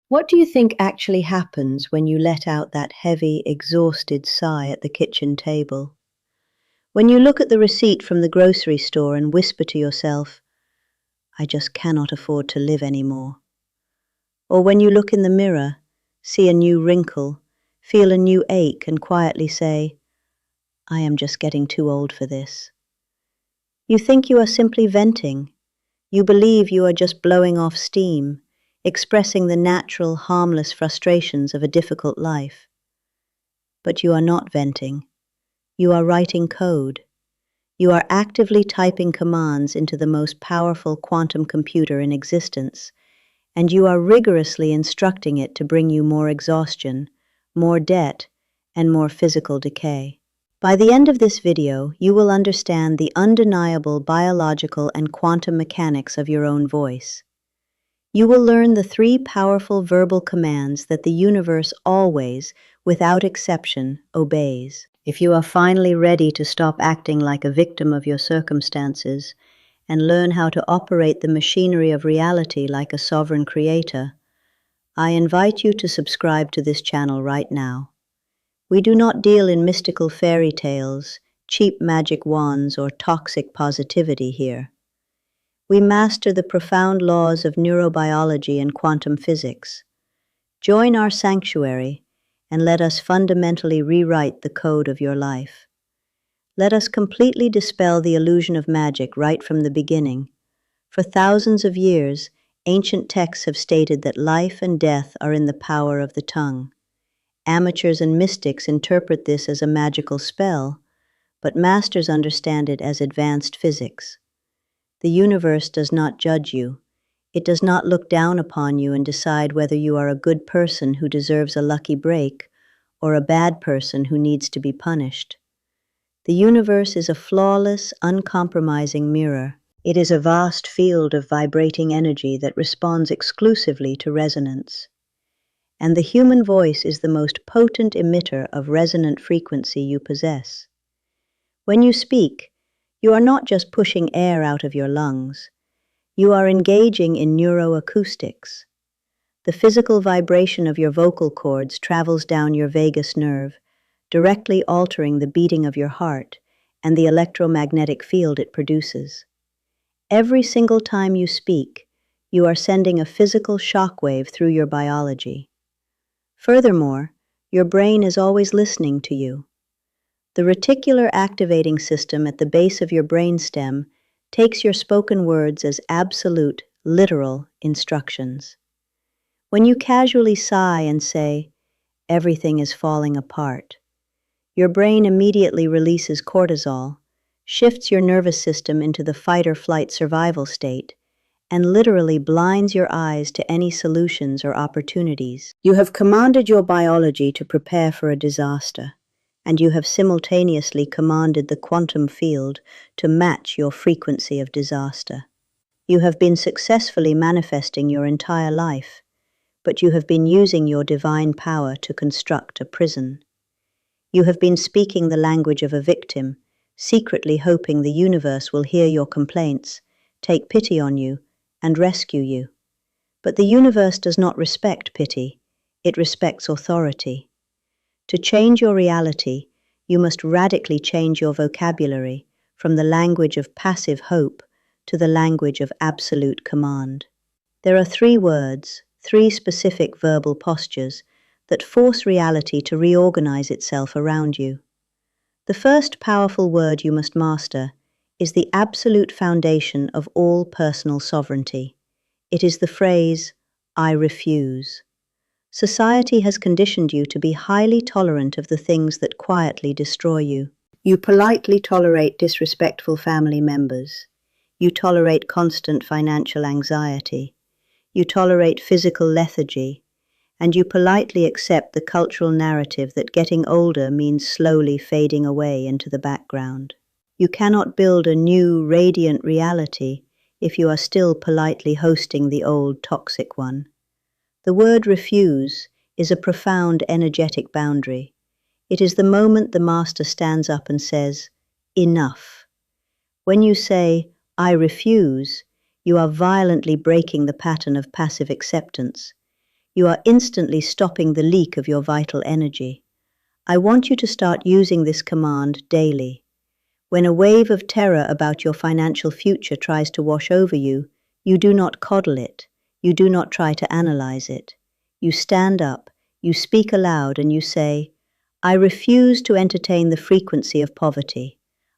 What do you think actually happens when you let out that heavy, exhausted sigh at the kitchen table? When you look at the receipt from the grocery store and whisper to yourself, I just cannot afford to live anymore. Or when you look in the mirror, see a new wrinkle, feel a new ache and quietly say, I am just getting too old for this. You think you are simply venting. You believe you are just blowing off steam, expressing the natural, harmless frustrations of a difficult life. But you are not venting. You are writing code. You are actively typing commands into the most powerful quantum computer in existence, and you are rigorously instructing it to bring you more exhaustion, more debt, and more physical decay. By the end of this video, you will understand the undeniable biological and quantum mechanics of your own voice. You will learn the three powerful verbal commands that the universe always, without exception, obeys. If you are finally ready to stop acting like a victim of your circumstances and learn how to operate the machinery of reality like a sovereign creator, I invite you to subscribe to this channel right now. We do not deal in mystical fairy tales, cheap magic wands, or toxic positivity here. We master the profound laws of neurobiology and quantum physics. Join our sanctuary and let us fundamentally rewrite the code of your life. Let us completely dispel the illusion of magic right from the beginning. For thousands of years, ancient texts have stated that life and death are in the power of the tongue. Amateurs and mystics interpret this as a magical spell, but masters understand it as advanced physics. The universe does not judge you. It does not look down upon you and decide whether you are a good person who deserves a lucky break or a bad person who needs to be punished. The universe is a flawless, uncompromising mirror. It is a vast field of vibrating energy that responds exclusively to resonance. And the human voice is the most potent emitter of resonant frequency you possess. When you speak, you are not just pushing air out of your lungs. You are engaging in neuroacoustics. The physical vibration of your vocal cords travels down your vagus nerve, directly altering the beating of your heart and the electromagnetic field it produces. Every single time you speak, you are sending a physical shockwave through your biology. Furthermore, your brain is always listening to you. The reticular activating system at the base of your brainstem takes your spoken words as absolute, literal instructions. When you casually sigh and say, everything is falling apart, your brain immediately releases cortisol, shifts your nervous system into the fight-or-flight survival state, and literally blinds your eyes to any solutions or opportunities. You have commanded your biology to prepare for a disaster, and you have simultaneously commanded the quantum field to match your frequency of disaster. You have been successfully manifesting your entire life, but you have been using your divine power to construct a prison. You have been speaking the language of a victim, secretly hoping the universe will hear your complaints, take pity on you, and rescue you. But the universe does not respect pity, it respects authority. To change your reality, you must radically change your vocabulary from the language of passive hope to the language of absolute command. There are 3 words, 3 specific verbal postures that force reality to reorganize itself around you. The first powerful word you must master is the absolute foundation of all personal sovereignty. It is the phrase, I refuse. Society has conditioned you to be highly tolerant of the things that quietly destroy you. You politely tolerate disrespectful family members. You tolerate constant financial anxiety. You tolerate physical lethargy. And you politely accept the cultural narrative that getting older means slowly fading away into the background. You cannot build a new, radiant reality if you are still politely hosting the old, toxic one. The word refuse is a profound energetic boundary. It is the moment the master stands up and says, enough. When you say, I refuse, you are violently breaking the pattern of passive acceptance. you are instantly stopping the leak of your vital energy. I want you to start using this command daily. When a wave of terror about your financial future tries to wash over you, you do not coddle it. You do not try to analyze it. You stand up, you speak aloud, and you say, I refuse to entertain the frequency of poverty.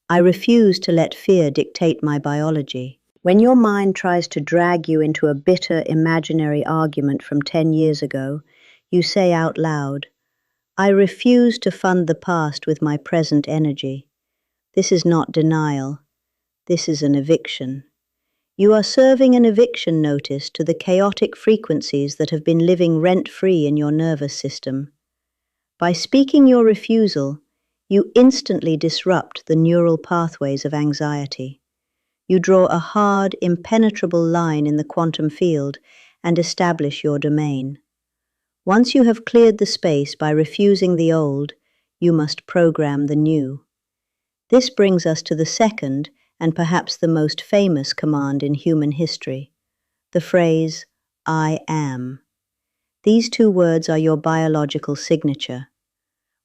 I refuse to let fear dictate my biology. When your mind tries to drag you into a bitter imaginary argument from 10 years ago, you say out loud, I refuse to fund the past with my present energy. This is not denial. This is an eviction. You are serving an eviction notice to the chaotic frequencies that have been living rent-free in your nervous system. By speaking your refusal, you instantly disrupt the neural pathways of anxiety. You draw a hard, impenetrable line in the quantum field and establish your domain. Once you have cleared the space by refusing the old, you must program the new. This brings us to the second and perhaps the most famous command in human history, the phrase, I am. These two words are your biological signature.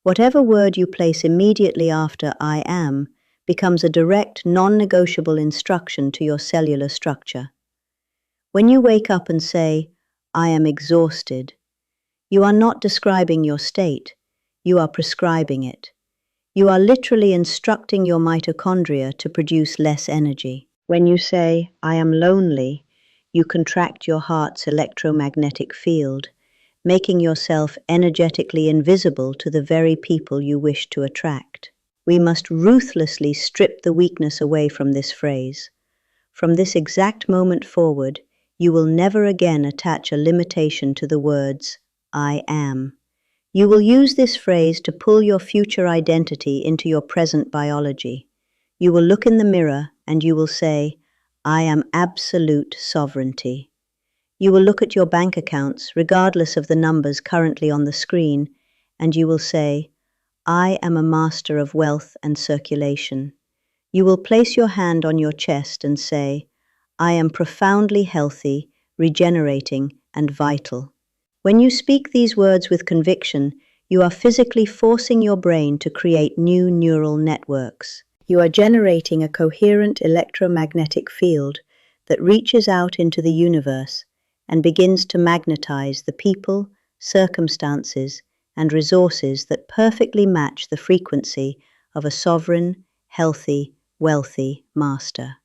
Whatever word you place immediately after I am becomes a direct, non-negotiable instruction to your cellular structure. When you wake up and say, I am exhausted, you are not describing your state, you are prescribing it. You are literally instructing your mitochondria to produce less energy. When you say, I am lonely, you contract your heart's electromagnetic field, making yourself energetically invisible to the very people you wish to attract. We must ruthlessly strip the weakness away from this phrase. From this exact moment forward, you will never again attach a limitation to the words, I am. You will use this phrase to pull your future identity into your present biology. You will look in the mirror and you will say, I am absolute sovereignty. You will look at your bank accounts, regardless of the numbers currently on the screen, and you will say, I am a master of wealth and circulation. You will place your hand on your chest and say, I am profoundly healthy, regenerating, and vital. When you speak these words with conviction, you are physically forcing your brain to create new neural networks. You are generating a coherent electromagnetic field that reaches out into the universe and begins to magnetize the people, circumstances, and resources that perfectly match the frequency of a sovereign, healthy, wealthy master.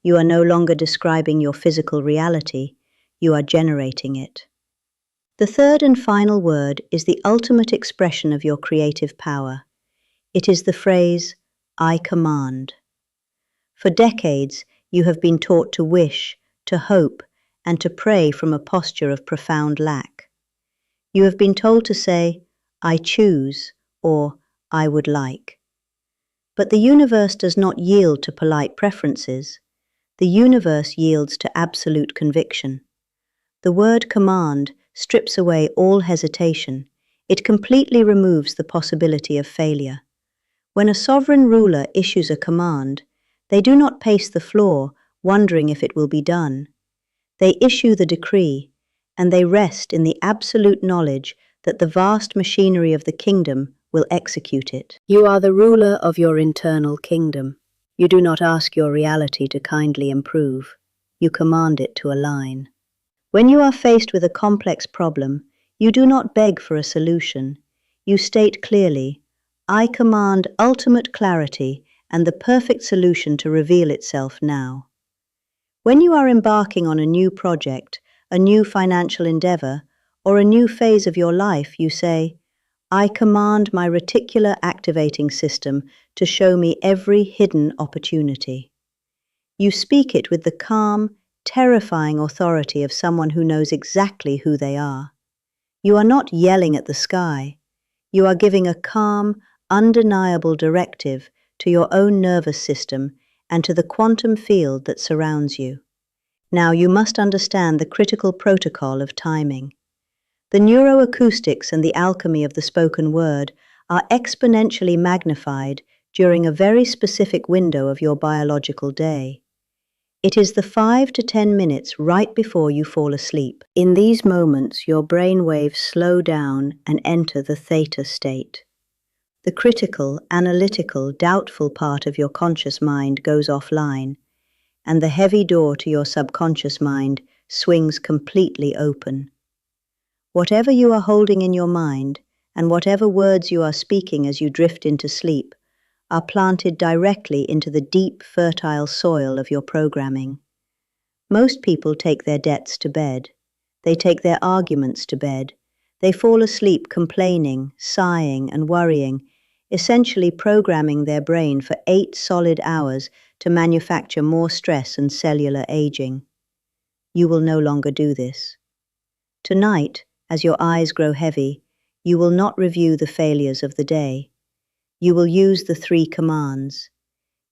You are no longer describing your physical reality, you are generating it. The third and final word is the ultimate expression of your creative power. It is the phrase, I command. For decades, you have been taught to wish, to hope, and to pray from a posture of profound lack. You have been told to say, I choose, or I would like. But the universe does not yield to polite preferences. The universe yields to absolute conviction. The word command strips away all hesitation. It completely removes the possibility of failure. When a sovereign ruler issues a command, they do not pace the floor, wondering if it will be done. They issue the decree, and they rest in the absolute knowledge that the vast machinery of the kingdom will execute it. You are the ruler of your internal kingdom. You do not ask your reality to kindly improve. You command it to align. When you are faced with a complex problem, you do not beg for a solution. You state clearly, I command ultimate clarity and the perfect solution to reveal itself now. When you are embarking on a new project, a new financial endeavor, or a new phase of your life, you say, I command my reticular activating system to show me every hidden opportunity. You speak it with the calm, terrifying authority of someone who knows exactly who they are. You are not yelling at the sky. You are giving a calm, undeniable directive to your own nervous system and to the quantum field that surrounds you. Now you must understand the critical protocol of timing. The neuroacoustics and the alchemy of the spoken word are exponentially magnified during a very specific window of your biological day. It is the 5 to 10 minutes right before you fall asleep. In these moments, your brain waves slow down and enter the theta state. The critical, analytical, doubtful part of your conscious mind goes offline, and the heavy door to your subconscious mind swings completely open. Whatever you are holding in your mind, and whatever words you are speaking as you drift into sleep, are planted directly into the deep, fertile soil of your programming. Most people take their debts to bed. They take their arguments to bed. They fall asleep complaining, sighing, and worrying, essentially programming their brain for 8 solid hours to manufacture more stress and cellular aging. You will no longer do this. Tonight, as your eyes grow heavy, you will not review the failures of the day. You will use the 3 commands.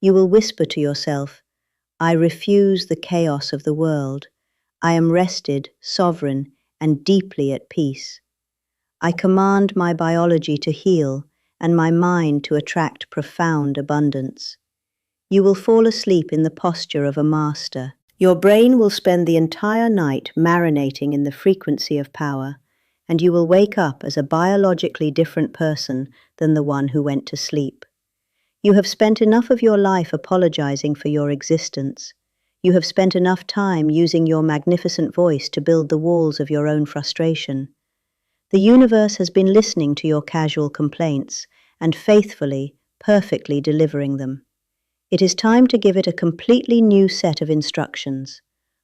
You will whisper to yourself, I refuse the chaos of the world. I am rested, sovereign, and deeply at peace. I command my biology to heal and my mind to attract profound abundance. You will fall asleep in the posture of a master. Your brain will spend the entire night marinating in the frequency of power, and you will wake up as a biologically different person than the one who went to sleep. You have spent enough of your life apologizing for your existence. You have spent enough time using your magnificent voice to build the walls of your own frustration. The universe has been listening to your casual complaints and faithfully, perfectly delivering them. It is time to give it a completely new set of instructions.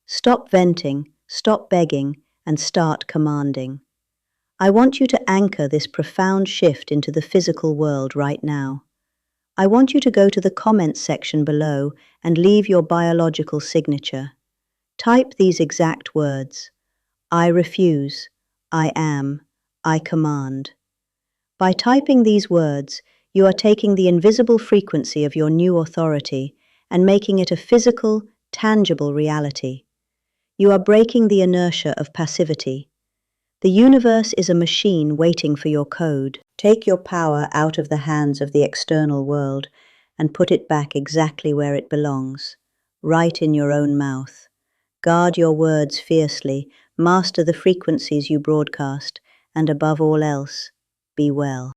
Stop venting, stop begging, and start commanding. I want you to anchor this profound shift into the physical world right now. I want you to go to the comments section below and leave your biological signature. Type these exact words. I refuse. I am. I command. By typing these words, you are taking the invisible frequency of your new authority and making it a physical, tangible reality. You are breaking the inertia of passivity. The universe is a machine waiting for your code. Take your power out of the hands of the external world and put it back exactly where it belongs, right in your own mouth. Guard your words fiercely, master the frequencies you broadcast, and above all else, be well.